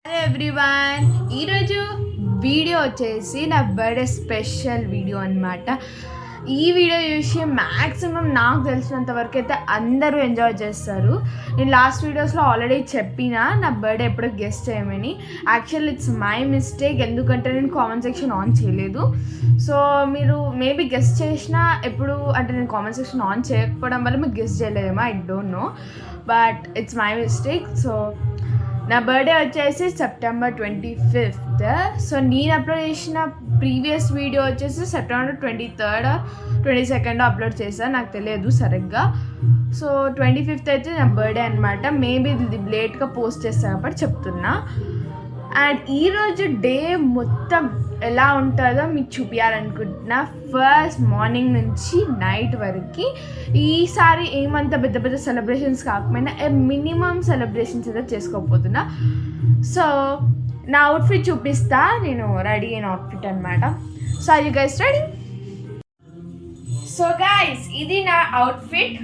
Hello everyone, ఈరోజు video వచ్చేసి నా బర్త్డే స్పెషల్ వీడియో అనమాట. ఈ వీడియో చూసి మ్యాక్సిమం నాకు తెలిసినంత వరకు అయితే అందరూ ఎంజాయ్ చేస్తారు. నేను లాస్ట్ వీడియోస్లో ఆల్రెడీ చెప్పిన నా బర్త్డే ఎప్పుడో గెస్ట్ చేయమని. యాక్చువల్ ఇట్స్ మై మిస్టేక్, ఎందుకంటే నేను కామెంట్ సెక్షన్ ఆన్ చేయలేదు. సో మీరు మేబీ గెస్ట్ చేసినా ఎప్పుడు అంటే నేను కామెంట్ సెక్షన్ ఆన్ చేయకపోవడం వల్ల మీకు గెస్ట్ చేయలేదేమో, I don't know, but it's my mistake. So నా బర్త్డే వచ్చేసి September 25th. సో నేను అప్లోడ్ చేసిన ప్రీవియస్ వీడియో వచ్చేసి September 23rd 22nd అప్లోడ్ చేశాను, నాకు తెలియదు సరిగ్గా. సో 25th అయితే నా బర్త్డే అనమాట. మేబీ ఇది లేట్గా పోస్ట్ చేస్తాను కాబట్టి చెప్తున్నా. అండ్ ఈరోజు డే మొత్తం ఎలా ఉంటుందో మీకు చూపించాలనుకుంటున్నా, ఫస్ట్ మార్నింగ్ నుంచి నైట్ వరకు. ఈసారి ఏమంత పెద్ద పెద్ద సెలబ్రేషన్స్ కాకపోయినా మినిమం సెలబ్రేషన్స్ అయితే చేసుకోకపోతున్నా. సో నా అవుట్ఫిట్ చూపిస్తా, నేను రెడీ అయిన అవుట్ఫిట్ అనమాట. So you guys ready? So guys, ఇది నా అవుట్ఫిట్.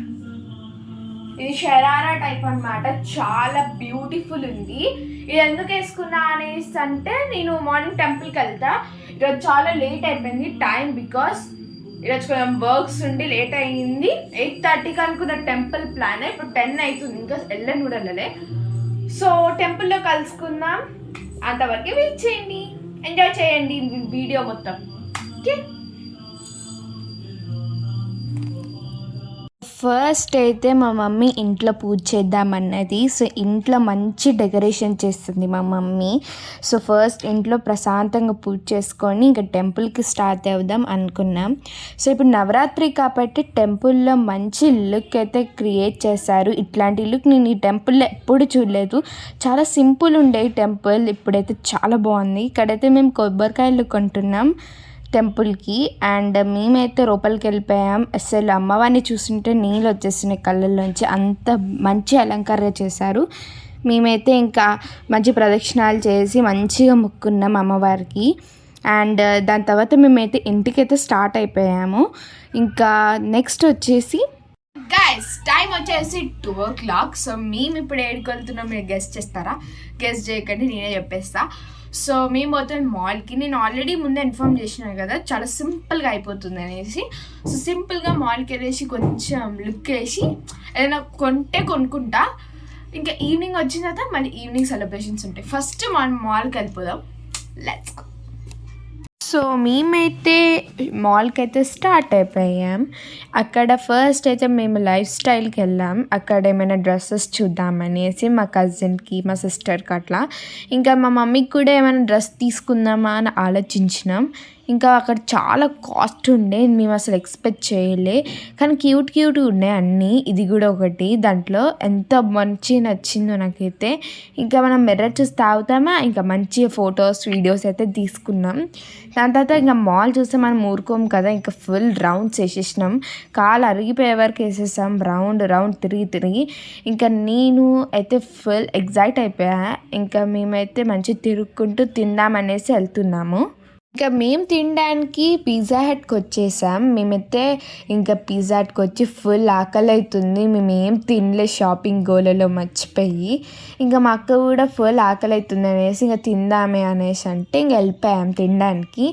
ఇది షరారా టైప్ అనమాట, చాలా బ్యూటిఫుల్ ఉంది. ఇది ఎందుకు వేసుకున్నా అనేసి అంటే, నేను మార్నింగ్ టెంపుల్కి వెళ్తా. ఈరోజు చాలా లేట్ అయిపోయింది టైం, బికాస్ ఈరోజు కొంచెం వర్క్స్ ఉండి లేట్ అయ్యింది. 8:30కి అనుకున్న టెంపుల్ ప్లాన్, ఇప్పుడు 10 అవుతుంది, ఇంకా వెళ్ళని కూడా వెళ్ళలే. సో టెంపుల్లో కలుసుకుందాం, అంతవరకు వెయిట్ చేయండి, ఎంజాయ్ చేయండి వీడియో మొత్తం. ఓకే, ఫస్ట్ అయితే మా మమ్మీ ఇంట్లో పూజ చేద్దామన్నది. సో ఇంట్లో మంచి డెకరేషన్ చేస్తుంది మా మమ్మీ. సో ఫస్ట్ ఇంట్లో ప్రశాంతంగా పూజ చేసుకొని ఇంకా టెంపుల్కి స్టార్ట్ అవుదాం అనుకున్నాం. సో ఇప్పుడు నవరాత్రి కాబట్టి టెంపుల్లో మంచి లుక్ అయితే క్రియేట్ చేశారు. ఇట్లాంటి లుక్ నేను ఈ టెంపుల్లో ఎప్పుడు చూడలేదు. చాలా సింపుల్ ఉండే టెంపుల్, ఇప్పుడైతే చాలా బాగుంది. ఇక్కడైతే మేము కొబ్బరికాయలు కొంటున్నాం టెంపుల్కి. అండ్ మేమైతే లోపలికి వెళ్ళిపోయాం. అసలు అమ్మవారిని చూస్తుంటే నీళ్ళు వచ్చేస్తున్నాయి కళ్ళల్లోంచి, అంత మంచి అలంకారం చేశారు. మేమైతే ఇంకా మంచి ప్రదక్షిణాలు చేసి మంచిగా మొక్కున్నాం అమ్మవారికి. అండ్ దాని తర్వాత మేమైతే ఇంటికైతే స్టార్ట్ అయిపోయాము. ఇంకా నెక్స్ట్ వచ్చేసి గైస్ టైం వచ్చేసి 2 o'clock. సో మేము ఇప్పుడు ఏడుకు వెళ్తున్నాం, మీరు గెస్ట్ చేస్తారా? గెస్ట్ చేయకండి, నేనే చెప్పేస్తా. సో మేము పోతాం మాల్కి. నేను ఆల్రెడీ ముందే ఇన్ఫార్మ్ చేసినాను కదా, చాలా సింపుల్గా అయిపోతుంది అనేసి. సో సింపుల్గా మాల్కి వెళ్ళేసి కొంచెం లుక్ వేసి ఏదైనా కొంటే కొనుక్కుంటా. ఇంకా ఈవినింగ్ వచ్చిన తర్వాత మళ్ళీ ఈవినింగ్ సెలబ్రేషన్స్ ఉంటాయి. ఫస్ట్ మనం మాల్కి వెళ్ళిపోదాం, లెట్స్ గో. సో మేమైతే మాల్కి అయితే స్టార్ట్ అయిపోయాం. అక్కడ ఫస్ట్ అయితే మేము లైఫ్ స్టైల్కి వెళ్ళాం. అక్కడ ఏమైనా డ్రెస్సెస్ చూద్దామనేసి మా కజిన్కి, మా సిస్టర్కి అట్లా. ఇంకా మా మమ్మీకి కూడా ఏమైనా డ్రెస్ తీసుకుందామా అని ఆలోచించినాం. ఇంకా అక్కడ చాలా కాస్ట్ ఉండే, మేము అసలు ఎక్స్పెక్ట్ చేయలే, కానీ క్యూట్గా ఉన్నాయి అన్నీ. ఇది కూడా ఒకటి, దాంట్లో ఎంత మంచి నచ్చిందో నాకైతే. ఇంకా మనం మిర్రర్ చూసి తాగుతామా, ఇంకా మంచి ఫొటోస్ వీడియోస్ అయితే తీసుకున్నాం. దాని తర్వాత ఇంకా మాల్ చూస్తే మనం ఊరుకోం కదా, ఇంకా ఫుల్ రౌండ్స్ వేసేసినాం. కాలు అరిగిపోయే వరకు వేసేసాం, రౌండ్ తిరిగి. ఇంకా నేను అయితే ఫుల్ ఎగ్జైట్ అయిపోయా. ఇంకా మేమైతే మంచి తిరుగుకుంటూ తిందామనేసి వెళ్తున్నాము. ఇంకా మేము తినడానికి పిజ్జా హట్కి వచ్చేసాం. మేమైతే ఇంకా పిజ్జా హట్కి వచ్చి ఫుల్ ఆకలి అవుతుంది, మేము ఏం తినలే షాపింగ్ గోలలో మర్చిపోయి. ఇంకా మా అక్క కూడా ఫుల్ ఆకలి అవుతుంది అనేసి ఇంకా తిందామే అనేసి అంటే ఇంక వెళ్ళిపోయాం తినడానికి.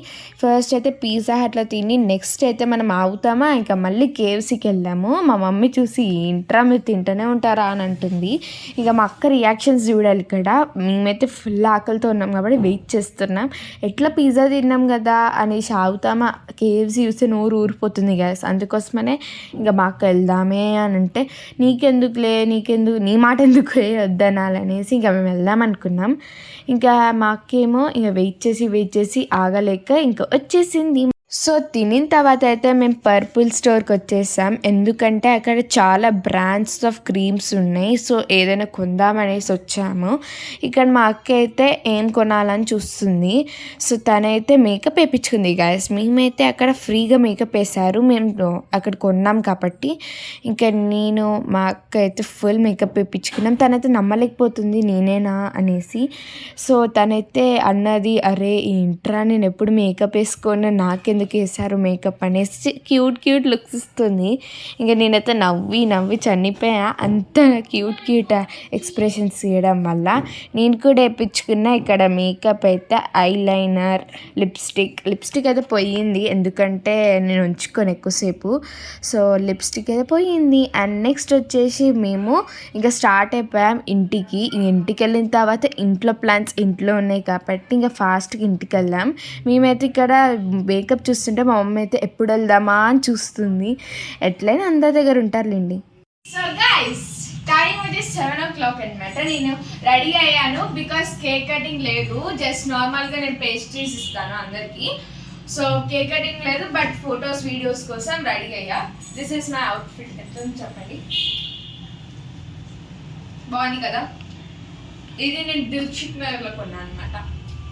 ఫస్ట్ అయితే పిజ్జా హట్లో తిని నెక్స్ట్ అయితే మనం ఆగుతామా, ఇంకా మళ్ళీ కేఎఫ్సీకి వెళ్ళాము. మా మమ్మీ చూసి ఏంట్రా మీరు తింటూనే ఉంటారా అని అంటుంది. ఇంకా మా అక్క రియాక్షన్స్ చూడాలి ఇక్కడ. మేమైతే ఫుల్ ఆకలితో ఉన్నాం కాబట్టి వెయిట్ చేస్తున్నాం, ఎట్లా పిజ్జా తిన్నాం కదా అనేసి ఆగుతామా. కేఎఫ్సీ చూస్తే నోరు ఊరిపోతుంది గ్యాస్, అందుకోసమనే ఇంకా మాకు వెళ్దామే అని అంటే నీకెందుకు నీ మాట ఎందుకు వద్దనాలనేసి ఇంకా మేము వెళ్దాం అనుకున్నాం. ఇంకా మాకేమో ఇంకా వెయిట్ చేసి ఆగలేక ఇంకా వచ్చేసింది. సో తినిన తర్వాత అయితే మేము పర్పుల్ స్టోర్కి వచ్చేసాం, ఎందుకంటే అక్కడ చాలా బ్రాండ్స్ ఆఫ్ క్రీమ్స్ ఉన్నాయి. సో ఏదైనా కొందామనేసి వచ్చాము. ఇక్కడ మా అక్క అయితే ఏం కొనాలని చూస్తుంది. సో తనైతే మేకప్ వేయించుకుంది గాయస్. మేమైతే అక్కడ ఫ్రీగా మేకప్ వేశారు, మేము అక్కడ కొన్నాం కాబట్టి. ఇంకా నేను మా అక్క అయితే ఫుల్ మేకప్ వేయించుకున్నాం. తనైతే నమ్మలేకపోతుంది నేనేనా అనేసి. సో తనైతే అన్నది, అరే ఈ ఇంట్రా నేను ఎప్పుడు మేకప్ వేసుకొని నాకెందుకు ఎందుకు వేసారు మేకప్ అనేసి క్యూట్ లుక్స్ ఇస్తుంది. ఇంకా నేనైతే నవ్వి చనిపోయా, అంత క్యూట్ ఎక్స్ప్రెషన్స్ ఇవ్వడం వల్ల. నేను కూడా వేయించుకున్న ఇక్కడ మేకప్ అయితే ఐలైనర్, లిప్స్టిక్ అయితే పోయింది ఎందుకంటే నేను ఉంచుకొని ఎక్కువసేపు. సో లిప్స్టిక్ అయితే పోయింది. అండ్ నెక్స్ట్ వచ్చేసి మేము ఇంకా స్టార్ట్ అయిపోయాం ఇంటికి వెళ్ళిన తర్వాత ఇంట్లో ప్లాన్స్ ఇంట్లో ఉన్నాయి కాబట్టి ఇంకా ఫాస్ట్గా ఇంటికి వెళ్ళాం. మేమైతే ఇక్కడ మేకప్ చూస్తుంటే మా మమ్మీ అయితే ఎప్పుడు వెళ్దామా అని చూస్తుంది. ఎట్లయినా అందరి దగ్గర ఉంటారులేండి. సో గైస్ టైం వచ్చి 7 o'clock అనమాట. నేను రెడీ అయ్యాను బికాస్ కేక్ కటింగ్ లేదు, జస్ట్ నార్మల్గా నేను పేస్ట్రీస్ ఇస్తాను అందరికీ. సో కేక్ కటింగ్ లేదు బట్ ఫొటోస్ వీడియోస్ కోసం రెడీ అయ్యా. This is my outfit. ఎట్లా చెప్పండి, బాగుంది కదా? ఇది నేను దిల్షుక్ నగర్లో కొన్నాను అనమాట.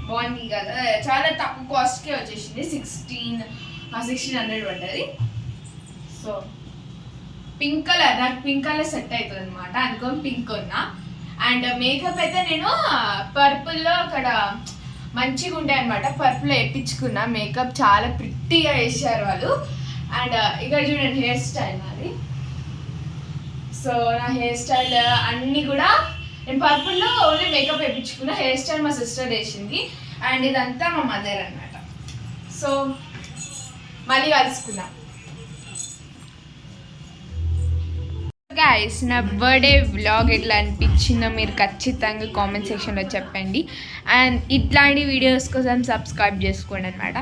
బాగుంది కదా, చాలా తక్కువ కాస్ట్కే వచ్చేసింది. 1600 పడ్డది. సో పింక్ కలర్, నాకు పింక్ కలర్ సెట్ అవుతుంది అనమాట, అందుకని పింక్ కొన్నా. అండ్ మేకప్ అయితే నేను పర్పుల్లో అక్కడ మంచిగా ఉంటాయి అనమాట, పర్పుల్ వేయించుకున్నా. మేకప్ చాలా ప్రిట్టిగా వేసారు వాళ్ళు. అండ్ ఇక్కడ చూడండి హెయిర్ స్టైల్ నాది. సో నా హెయిర్ స్టైల్ అన్నీ కూడా నేను పర్పుల్లో ఓన్లీ మేకప్ వేయించుకున్నా. హెయిర్ స్టైల్ మా సిస్టర్ వేసింది అండ్ ఇదంతా మా మదర్ అనమాట. సో మళ్ళీ కలుసుకుందాం. గైస్ నా బర్త్డే వ్లాగ్ ఎట్లా అనిపించిందో మీరు ఖచ్చితంగా కామెంట్ సెక్షన్లో చెప్పండి. అండ్ ఇట్లాంటి వీడియోస్ కోసం సబ్స్క్రైబ్ చేసుకోండి అనమాట.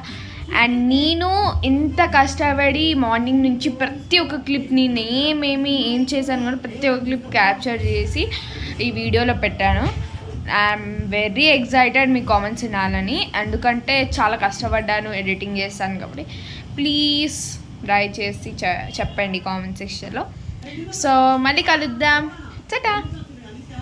అండ్ నేను ఇంత కష్టపడి మార్నింగ్ నుంచి ప్రతి ఒక్క క్లిప్ నేను ఏం చేశాను కూడా ప్రతి ఒక్క క్లిప్ క్యాప్చర్ చేసి ఈ వీడియోలో పెట్టాను. I'm very excited me comments వినాలని, ఎందుకంటే చాలా కష్టపడ్డాను ఎడిటింగ్ చేస్తాను కాబట్టి. ప్లీజ్ దయచేసి చెప్పండి కామెంట్ సెక్షన్లో. సో మళ్ళీ కలుద్దాం. టాటా.